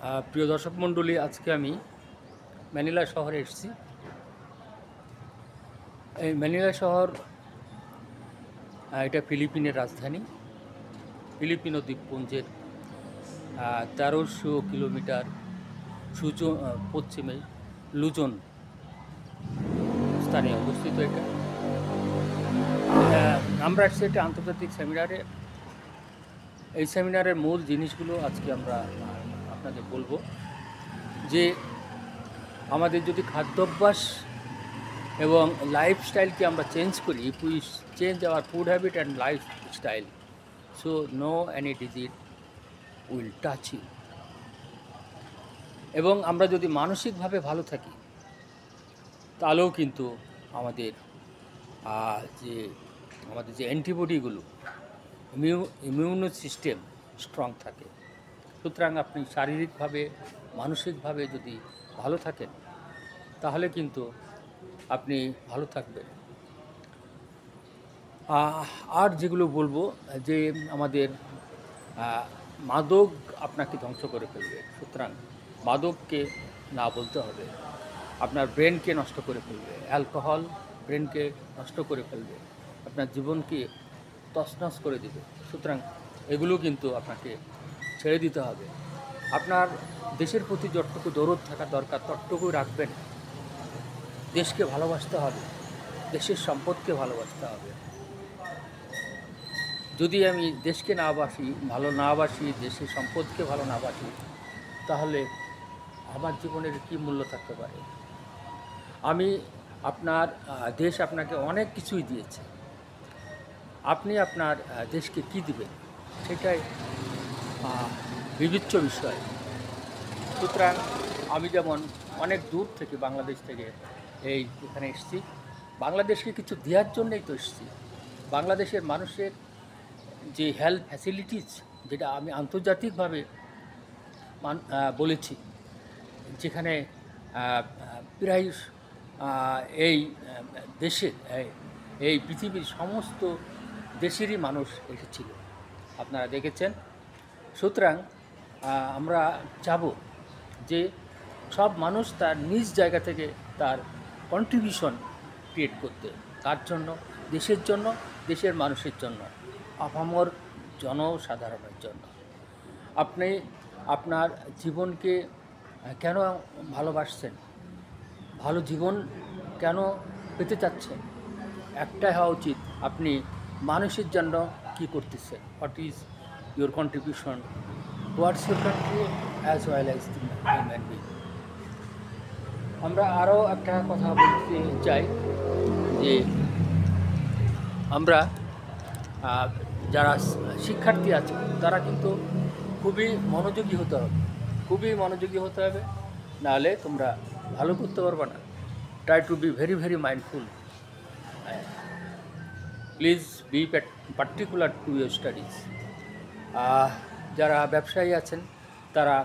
প্রিয় দর্শক মণ্ডলী, আজকে আমি ম্যানিলা শহরে এসেছি। এই ম্যানিলা শহর এটা ফিলিপিনের রাজধানী। ফিলিপিনো দ্বীপপুঞ্জের 1300 কিলোমিটার পশ্চিমে লুজন স্থানে অবস্থিত এটা। আমরা এসেছি একটা আন্তর্জাতিক সেমিনারে। এই সেমিনারের মূল জিনিসগুলো আজকে আমরা আপনাদের বলবো যে আমাদের যদি খাদ্যাভ্যাস এবং লাইফস্টাইলকে আমরা চেঞ্জ করি, if we change our food habit and lifestyle, so no any disease will touch you. এবং আমরা যদি মানসিকভাবে ভালো থাকি তাহলেও কিন্তু আমাদের যে অ্যান্টিবডিগুলো, ইমিউন সিস্টেম স্ট্রং থাকে। সুতরাং আপনি শারীরিকভাবে মানসিকভাবে যদি ভালো থাকেন তাহলে কিন্তু আপনি ভালো থাকবেন। আর যেগুলো বলবো যে আমাদের মাদক আপনাকে ধ্বংস করে ফেলবে। সুতরাং মাদককে না বলতে হবে। আপনার ব্রেনকে নষ্ট করে ফেলবে। অ্যালকোহল ব্রেনকে নষ্ট করে ফেলবে, আপনার জীবনকে তছনছ করে দেবে। সুতরাং এগুলো কিন্তু আপনাকে ছেড়ে দিতে হবে। আপনার দেশের প্রতি যতটুকু দরদ থাকা দরকার ততটুকু রাখবেন। দেশকে ভালোবাসতে হবে, দেশের সম্পদকে ভালোবাসতে হবে। যদি আমি দেশকে ভালো না বাসি, দেশের সম্পদকে ভালো না বাসি, তাহলে আমার জীবনের কী মূল্য থাকতে পারে? আপনার দেশ আপনাকে অনেক কিছুই দিয়েছে, আপনি আপনার দেশকে কী দিবেন সেটাই বিবেচ্য বিষয়। সুতরাং আমি যেমন অনেক দূর থেকে, বাংলাদেশ থেকে এখানে এসেছি, বাংলাদেশকে কিছু দেওয়ার জন্যই তো এসেছি। বাংলাদেশের মানুষের যে হেলথ ফ্যাসিলিটিস, যেটা আমি আন্তর্জাতিকভাবে বলেছি, যেখানে প্রায় এই দেশের, এই পৃথিবীর সমস্ত দেশেরই মানুষ এসেছিল, আপনারা দেখেছেন। সুতরাং আমরা চাব যে সব মানুষ তার নিজ জায়গা থেকে তার কন্ট্রিবিউশন ক্রিয়েট করতে। কার জন্য? দেশের জন্য, দেশের মানুষের জন্য, আপামর জনসাধারণের জন্য। আপনি আপনার জীবনকে কেন ভালোবাসছেন? ভালো জীবন কেন পেতে চাচ্ছেন? একটাই হওয়া উচিত, আপনি মানুষের জন্য কী করতেছেন। What is your contribution towards your country as well as the human being. আমরা আরও একটা কথা বলতে চাই যে আমরা যারা শিক্ষার্থী আছে তারা কিন্তু খুবই মনোযোগী হতে হবে, নাহলে তোমরা ভালো করতে পারবে না। Try to be very very mindful. Please be particular to your studies. যারা ব্যবসায়ী আছেন তারা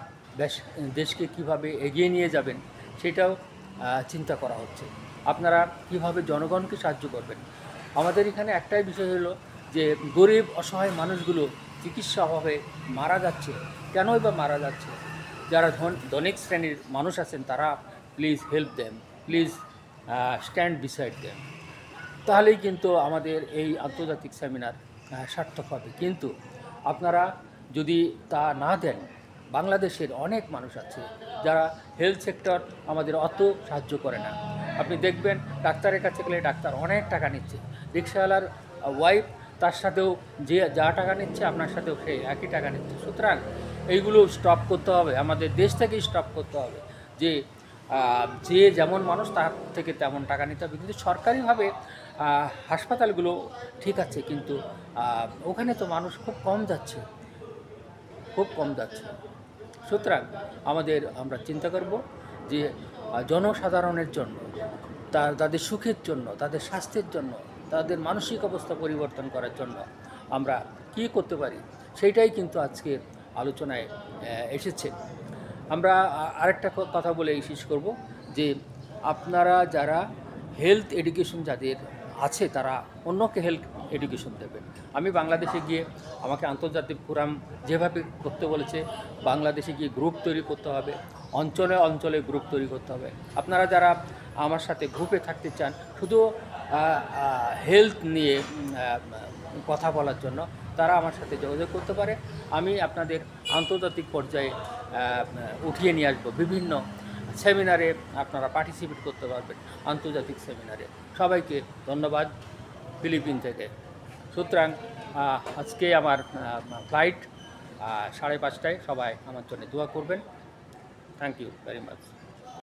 দেশকে কিভাবে এগিয়ে নিয়ে যাবেন সেটাও চিন্তা করা হচ্ছে। আপনারা কিভাবে জনগণকে সাহায্য করবেন। আমাদের এখানে একটাই বিষয় হলো যে গরিব অসহায় মানুষগুলো চিকিৎসা অভাবে মারা যাচ্ছে। কেনই বা মারা যাচ্ছে? যারা ধনিক শ্রেণীর মানুষ আছেন তারা please help them, please stand beside them. তাহলেই কিন্তু আমাদের এই আন্তর্জাতিক সেমিনার সার্থক হবে। কিন্তু আপনারা যদি তা না দেন, বাংলাদেশের অনেক মানুষ আছে যারা হেলথ সেক্টর আমাদের অত সাহায্য করে না। আপনি দেখবেন ডাক্তারের কাছে গেলে ডাক্তার অনেক টাকা নিচ্ছে, রিক্সাওয়ালার ওয়াইফ তার সাথেও যা টাকা নিচ্ছে আপনার সাথেও সে একই টাকা নিচ্ছে। সুতরাং এইগুলো স্টপ করতে হবে, আমাদের দেশ থেকেই স্টপ করতে হবে যে যে যেমন মানুষ তার থেকে তেমন টাকা নিতে হবে। কিন্তু সরকারিভাবে হাসপাতালগুলো ঠিক আছে, কিন্তু ওখানে তো মানুষ খুব কম যাচ্ছে। সুতরাং আমরা চিন্তা করব যে জনসাধারণের জন্য, তাদের সুখের জন্য, তাদের স্বাস্থ্যের জন্য, তাদের মানসিক অবস্থা পরিবর্তন করার জন্য আমরা কী করতে পারি সেইটাই কিন্তু আজকে আলোচনায় এসেছে। আমরা আরেকটা কথা বলে শেষ করব যে আপনারা যারা হেলথ এডুকেশন যাদের আছে তারা অন্যকে হেলথ এডুকেশন দেবে। আমি বাংলাদেশে গিয়ে আমাকে আন্তর্জাতিক ফোরাম যেভাবে করতে বলেছে, বাংলাদেশে গিয়ে গ্রুপ তৈরি করতে হবে, অঞ্চলে অঞ্চলে গ্রুপ তৈরি করতে হবে। আপনারা যারা আমার সাথে গ্রুপে থাকতে চান শুধু হেলথ নিয়ে কথা বলার জন্য, তারা আমার সাথে যোগাযোগ করতে পারে। আমি আপনাদের আন্তর্জাতিক পর্যায়ে উঠিয়ে নিয়ে আসবো। বিভিন্ন সেমিনারে আপনারা পার্টিসিপেট করতে পারবেন, আন্তর্জাতিক সেমিনারে। সবাইকে ধন্যবাদ ফিলিপিন থেকে। সুতরাং আজকে আমার ফ্লাইট 5:30টায়। সবাই আমার জন্য দোয়া করবেন। Thank you very much.